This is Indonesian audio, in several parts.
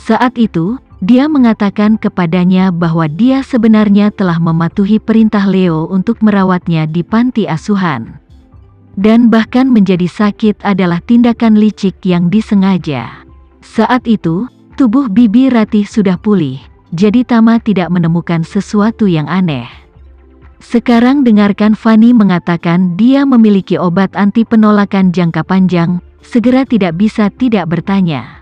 Saat itu, dia mengatakan kepadanya bahwa dia sebenarnya telah mematuhi perintah Leo untuk merawatnya di panti asuhan. Dan bahkan menjadi sakit adalah tindakan licik yang disengaja. Saat itu, tubuh Bibi Ratih sudah pulih, jadi Tama tidak menemukan sesuatu yang aneh. Sekarang dengarkan Fanny mengatakan dia memiliki obat anti penolakan jangka panjang, segera tidak bisa tidak bertanya.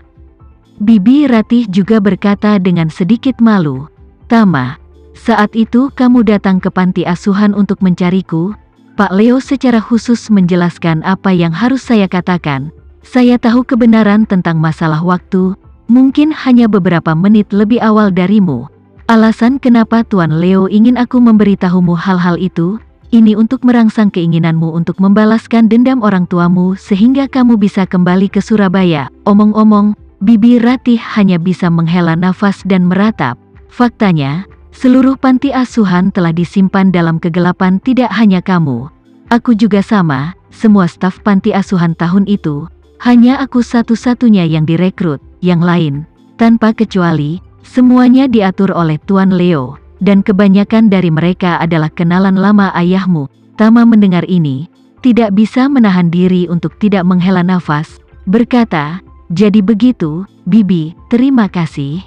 Bibi Ratih juga berkata dengan sedikit malu, "Tama, saat itu kamu datang ke panti asuhan untuk mencariku." Pak Leo secara khusus menjelaskan apa yang harus saya katakan. Saya tahu kebenaran tentang masalah waktu, mungkin hanya beberapa menit lebih awal darimu. Alasan kenapa Tuan Leo ingin aku memberitahumu hal-hal itu, ini untuk merangsang keinginanmu untuk membalaskan dendam orang tuamu sehingga kamu bisa kembali ke Surabaya. Omong-omong, Bibi Ratih hanya bisa menghela nafas dan meratap. Faktanya, seluruh panti asuhan telah disimpan dalam kegelapan, tidak hanya kamu. Aku juga sama, semua staf panti asuhan tahun itu. Hanya aku satu-satunya yang direkrut, yang lain, tanpa kecuali, semuanya diatur oleh Tuan Leo, dan kebanyakan dari mereka adalah kenalan lama ayahmu. Tama mendengar ini, tidak bisa menahan diri untuk tidak menghela nafas, berkata, "Jadi begitu, Bibi, terima kasih.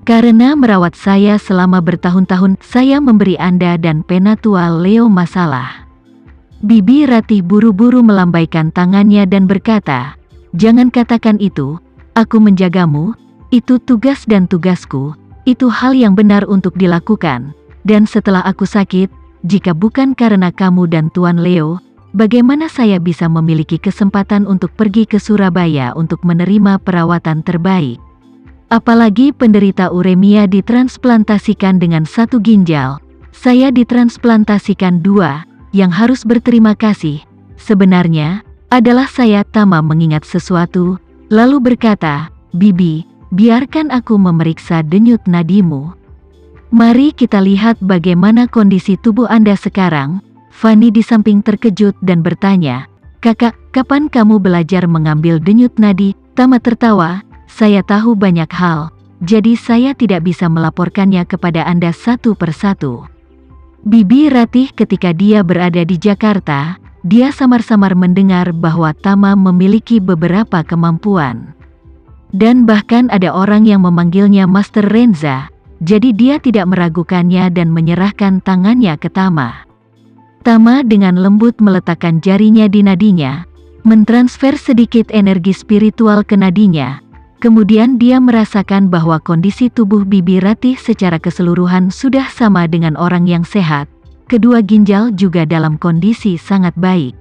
Karena merawat saya selama bertahun-tahun, saya memberi Anda dan Penatua Leo masalah." Bibi Ratih buru-buru melambaikan tangannya dan berkata, "Jangan katakan itu, aku menjagamu, itu tugas dan tugasku, itu hal yang benar untuk dilakukan. Dan setelah aku sakit, jika bukan karena kamu dan Tuan Leo, bagaimana saya bisa memiliki kesempatan untuk pergi ke Surabaya untuk menerima perawatan terbaik? Apalagi penderita uremia ditransplantasikan dengan 1 ginjal, saya ditransplantasikan 2, yang harus berterima kasih, sebenarnya, adalah saya." Tama mengingat sesuatu, lalu berkata, "Bibi, biarkan aku memeriksa denyut nadimu. Mari kita lihat bagaimana kondisi tubuh Anda sekarang." Fanny di samping terkejut dan bertanya, "Kakak, kapan kamu belajar mengambil denyut nadi?" Tama tertawa, "Saya tahu banyak hal, jadi saya tidak bisa melaporkannya kepada Anda satu persatu." Bibi Ratih ketika dia berada di Jakarta, dia samar-samar mendengar bahwa Tama memiliki beberapa kemampuan. Dan bahkan ada orang yang memanggilnya Master Renza, jadi dia tidak meragukannya dan menyerahkan tangannya ke Tama. Tama dengan lembut meletakkan jarinya di nadinya, mentransfer sedikit energi spiritual ke nadinya. Kemudian dia merasakan bahwa kondisi tubuh Bibi Ratih secara keseluruhan sudah sama dengan orang yang sehat. Kedua ginjal juga dalam kondisi sangat baik.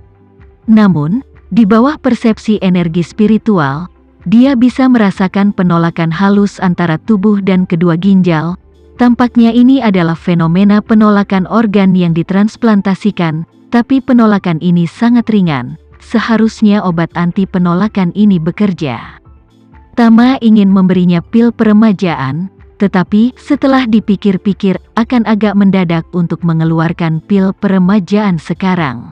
Namun, di bawah persepsi energi spiritual, dia bisa merasakan penolakan halus antara tubuh dan kedua ginjal. Tampaknya ini adalah fenomena penolakan organ yang ditransplantasikan, tapi penolakan ini sangat ringan. Seharusnya obat anti penolakan ini bekerja. Tama ingin memberinya pil peremajaan, tetapi setelah dipikir-pikir akan agak mendadak untuk mengeluarkan pil peremajaan sekarang.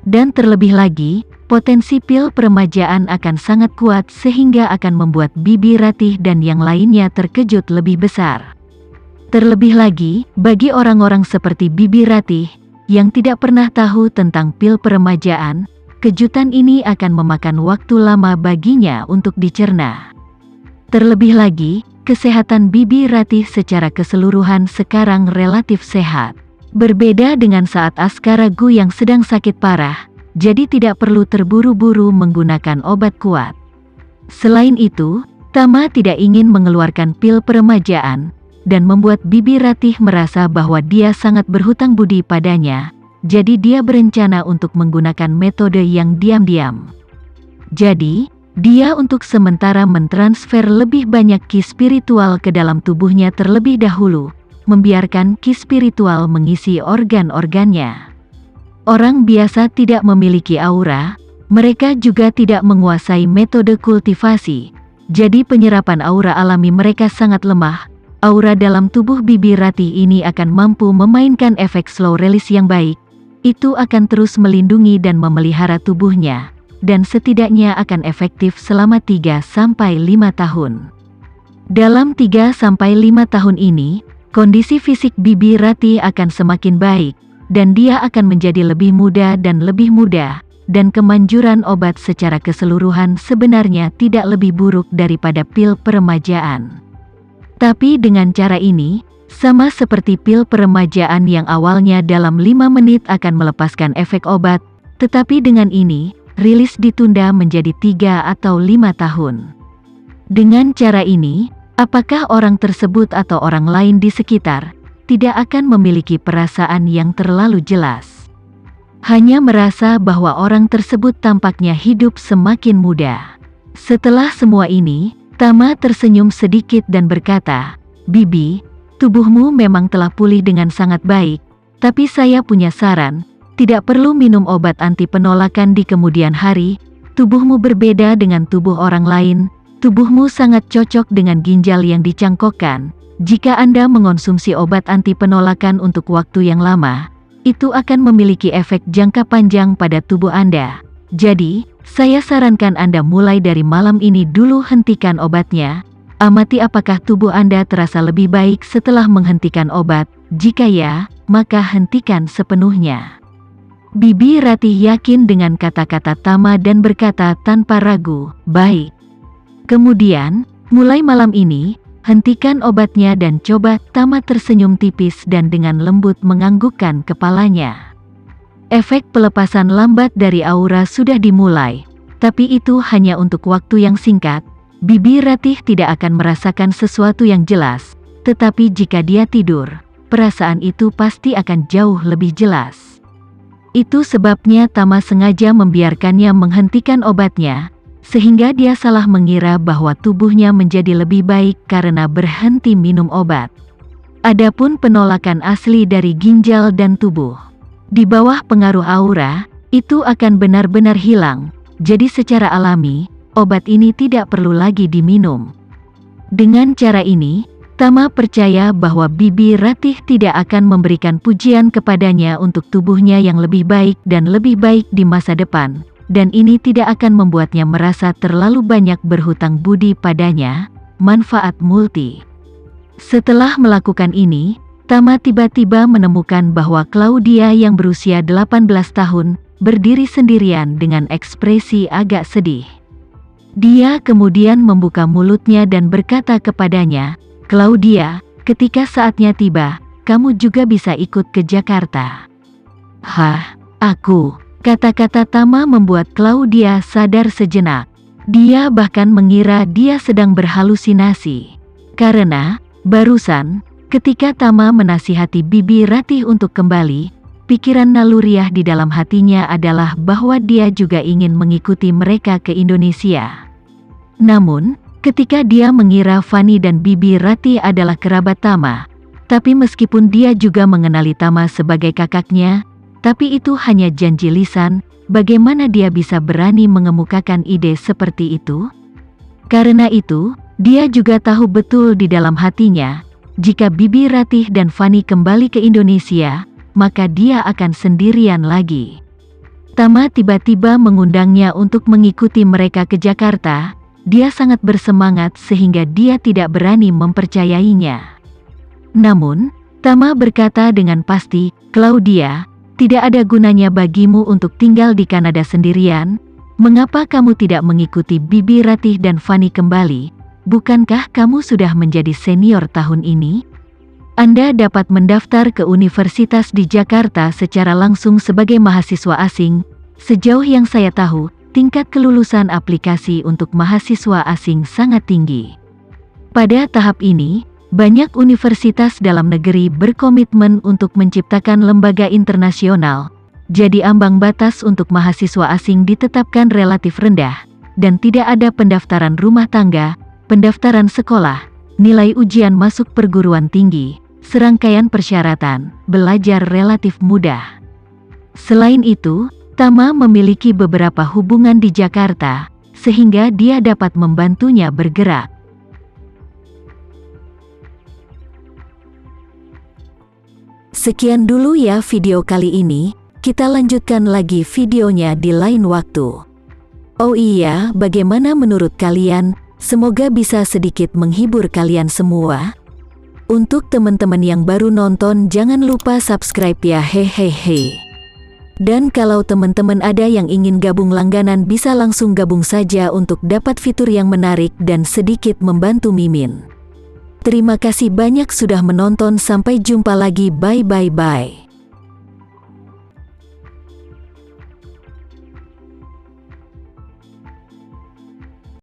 Dan terlebih lagi, potensi pil peremajaan akan sangat kuat sehingga akan membuat Bibi Ratih dan yang lainnya terkejut lebih besar. Terlebih lagi, bagi orang-orang seperti Bibi Ratih, yang tidak pernah tahu tentang pil peremajaan, kejutan ini akan memakan waktu lama baginya untuk dicerna. Terlebih lagi, kesehatan Bibi Ratih secara keseluruhan sekarang relatif sehat. Berbeda dengan saat Askara Gu yang sedang sakit parah, jadi tidak perlu terburu-buru menggunakan obat kuat. Selain itu, Tama tidak ingin mengeluarkan pil peremajaan, dan membuat Bibi Ratih merasa bahwa dia sangat berhutang budi padanya, jadi dia berencana untuk menggunakan metode yang diam-diam. Jadi, dia untuk sementara mentransfer lebih banyak ki spiritual ke dalam tubuhnya terlebih dahulu, membiarkan ki spiritual mengisi organ-organnya. Orang biasa tidak memiliki aura, mereka juga tidak menguasai metode kultivasi, jadi penyerapan aura alami mereka sangat lemah. Aura dalam tubuh Bibi Ratih ini akan mampu memainkan efek slow release yang baik. Itu akan terus melindungi dan memelihara tubuhnya, dan setidaknya akan efektif selama 3-5 tahun. Dalam 3-5 tahun ini, kondisi fisik Bibi Ratih akan semakin baik, dan dia akan menjadi lebih muda dan lebih muda, dan kemanjuran obat secara keseluruhan sebenarnya tidak lebih buruk daripada pil peremajaan. Tapi dengan cara ini, sama seperti pil peremajaan yang awalnya dalam 5 menit akan melepaskan efek obat, tetapi dengan ini, rilis ditunda menjadi 3 atau 5 tahun. Dengan cara ini, apakah orang tersebut atau orang lain di sekitar tidak akan memiliki perasaan yang terlalu jelas? Hanya merasa bahwa orang tersebut tampaknya hidup semakin muda. Setelah semua ini, Tama tersenyum sedikit dan berkata, "Bibi, tubuhmu memang telah pulih dengan sangat baik, tapi saya punya saran, tidak perlu minum obat anti penolakan di kemudian hari. Tubuhmu berbeda dengan tubuh orang lain, tubuhmu sangat cocok dengan ginjal yang dicangkokkan. Jika Anda mengonsumsi obat anti penolakan untuk waktu yang lama, itu akan memiliki efek jangka panjang pada tubuh Anda. Jadi, saya sarankan Anda mulai dari malam ini dulu hentikan obatnya. Amati apakah tubuh Anda terasa lebih baik setelah menghentikan obat. Jika ya, maka hentikan sepenuhnya." Bibi Ratih yakin dengan kata-kata Tama dan berkata tanpa ragu, "Baik." Kemudian, mulai malam ini, hentikan obatnya dan coba. Tama tersenyum tipis dan dengan lembut menganggukkan kepalanya. Efek pelepasan lambat dari aura sudah dimulai, tapi itu hanya untuk waktu yang singkat. Bibi Ratih tidak akan merasakan sesuatu yang jelas, tetapi jika dia tidur, perasaan itu pasti akan jauh lebih jelas. Itu sebabnya Tama sengaja membiarkannya menghentikan obatnya, sehingga dia salah mengira bahwa tubuhnya menjadi lebih baik karena berhenti minum obat. Adapun penolakan asli dari ginjal dan tubuh, di bawah pengaruh aura, itu akan benar-benar hilang, jadi secara alami, obat ini tidak perlu lagi diminum. Dengan cara ini, Tama percaya bahwa Bibi Ratih tidak akan memberikan pujian kepadanya untuk tubuhnya yang lebih baik dan lebih baik di masa depan, dan ini tidak akan membuatnya merasa terlalu banyak berhutang budi padanya. Manfaat multi. Setelah melakukan ini, Tama tiba-tiba menemukan bahwa Claudia yang berusia 18 tahun, berdiri sendirian dengan ekspresi agak sedih. Dia kemudian membuka mulutnya dan berkata kepadanya, "Claudia, ketika saatnya tiba, kamu juga bisa ikut ke Jakarta." "Hah, aku?" Kata-kata Tama membuat Claudia sadar sejenak. Dia bahkan mengira dia sedang berhalusinasi. Karena, barusan, ketika Tama menasihati Bibi Ratih untuk kembali, pikiran naluriah di dalam hatinya adalah bahwa dia juga ingin mengikuti mereka ke Indonesia. Namun, ketika dia mengira Fani dan Bibi Ratih adalah kerabat Tama, tapi meskipun dia juga mengenali Tama sebagai kakaknya, tapi itu hanya janji lisan. Bagaimana dia bisa berani mengemukakan ide seperti itu? Karena itu, dia juga tahu betul di dalam hatinya, jika Bibi Ratih dan Fani kembali ke Indonesia, maka dia akan sendirian lagi. Tama tiba-tiba mengundangnya untuk mengikuti mereka ke Jakarta. Dia sangat bersemangat sehingga dia tidak berani mempercayainya. Namun, Tama berkata dengan pasti, "Claudia, tidak ada gunanya bagimu untuk tinggal di Kanada sendirian. Mengapa kamu tidak mengikuti Bibi Ratih dan Fani kembali? Bukankah kamu sudah menjadi senior tahun ini? Anda dapat mendaftar ke universitas di Jakarta secara langsung sebagai mahasiswa asing. Sejauh yang saya tahu, tingkat kelulusan aplikasi untuk mahasiswa asing sangat tinggi. Pada tahap ini, banyak universitas dalam negeri berkomitmen untuk menciptakan lembaga internasional, jadi ambang batas untuk mahasiswa asing ditetapkan relatif rendah, dan tidak ada pendaftaran rumah tangga, pendaftaran sekolah, nilai ujian masuk perguruan tinggi, serangkaian persyaratan, belajar relatif mudah. Selain itu, Tama memiliki beberapa hubungan di Jakarta, sehingga dia dapat membantunya bergerak. Sekian dulu ya video kali ini, kita lanjutkan lagi videonya di lain waktu. Oh iya, bagaimana menurut kalian? Semoga bisa sedikit menghibur kalian semua. Untuk teman-teman yang baru nonton, jangan lupa subscribe ya, hehehe. Dan kalau teman-teman ada yang ingin gabung langganan, bisa langsung gabung saja untuk dapat fitur yang menarik dan sedikit membantu Mimin. Terima kasih banyak sudah menonton, sampai jumpa lagi, bye bye bye.